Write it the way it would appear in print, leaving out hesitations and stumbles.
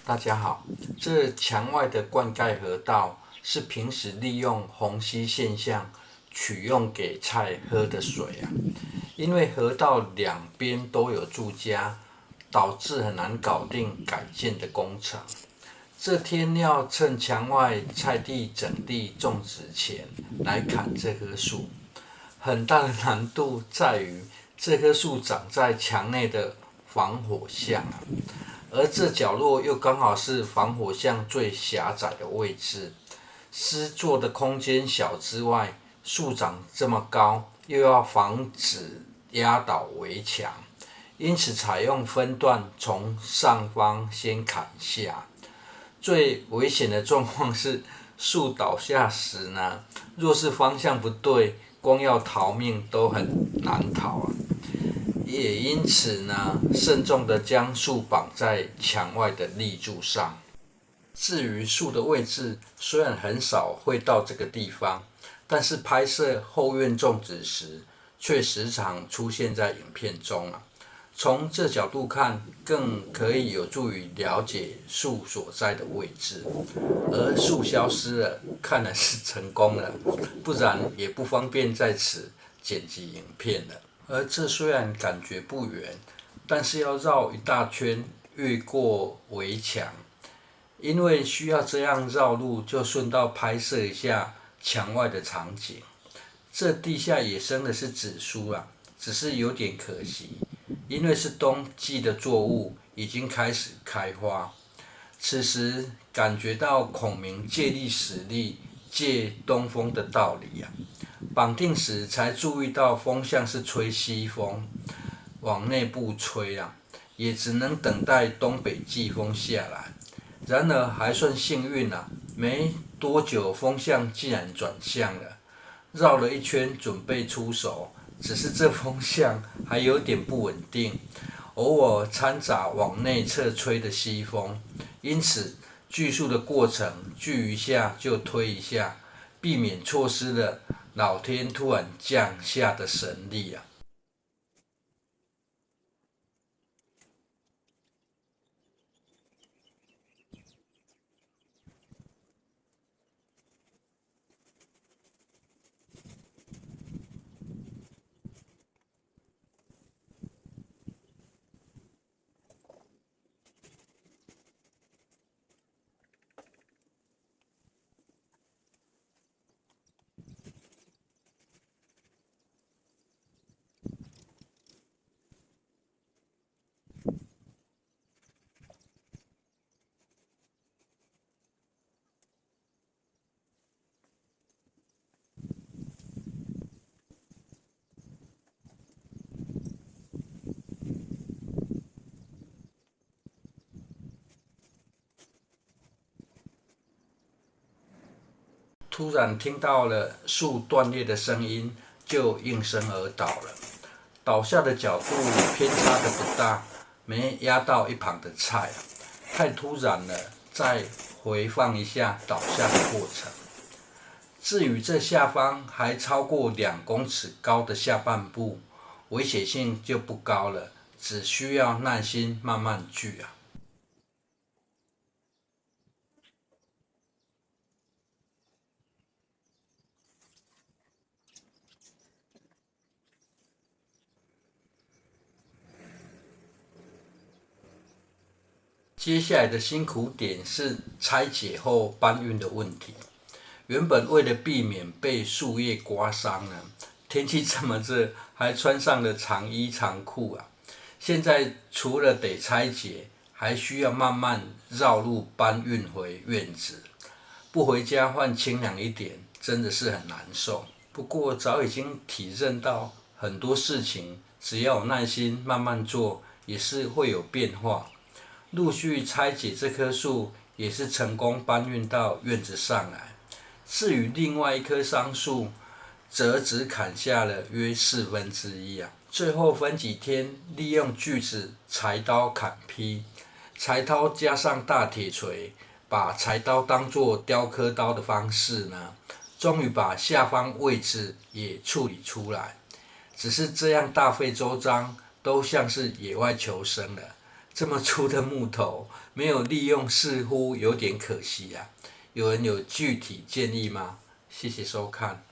大家好，这墙外的灌溉河道是平时利用虹吸现象取用给菜喝的水啊。因为河道两边都有住家，导致很难搞定改建的工程。这天要趁墙外菜地整地种植前来砍这棵树，很大的难度在于这棵树长在墙内的防火巷啊。而这角落又刚好是防火巷最狭窄的位置，施作的空间小之外，树长这么高，又要防止压倒围墙，因此采用分段从上方先砍下。最危险的状况是树倒下时呢，若是方向不对，光要逃命都很难逃啊。也因此呢，慎重地将树绑在墙外的立柱上。至于树的位置，虽然很少会到这个地方，但是拍摄后院种植时，却时常出现在影片中啊。从这角度看，更可以有助于了解树所在的位置。而树消失了，看来是成功了，不然也不方便在此剪辑影片了。而这虽然感觉不远，但是要绕一大圈，越过围墙，因为需要这样绕路，就顺道拍摄一下墙外的场景。这地下野生的是紫苏啊，只是有点可惜，因为是冬季的作物，已经开始开花。此时感觉到孔明借力使力，借东风的道理啊。绑定时才注意到风向是吹西风，往内部吹啊，也只能等待东北季风下来。然而还算幸运啊，没多久风向竟然转向了，绕了一圈准备出手，只是这风向还有点不稳定，偶尔掺杂往内侧吹的西风，因此锯树的过程锯一下就推一下，避免错失了老天突然降下的神力啊。突然听到了树断裂的声音，就应声而倒了。倒下的角度偏差的不大，没压到一旁的菜，太突然了。再回放一下倒下的过程。至于这下方还超过2公尺高的下半部，危险性就不高了，只需要耐心慢慢锯啊。接下来的辛苦点是拆解后搬运的问题。原本为了避免被树叶刮伤呢，天气这么热，还穿上了长衣长裤啊。现在除了得拆解，还需要慢慢绕路搬运回院子。不回家换清凉一点，真的是很难受。不过早已经体认到很多事情，只要有耐心慢慢做，也是会有变化。陆续拆解这棵树，也是成功搬运到院子上来。至于另外一棵桑树，则只砍下了约1/4啊。最后分几天，利用锯子、柴刀砍劈，柴刀加上大铁锤，把柴刀当作雕刻刀的方式呢，终于把下方位置也处理出来。只是这样大费周章，都像是野外求生了。这么粗的木头，没有利用似乎有点可惜啊。有人有具体建议吗？谢谢收看。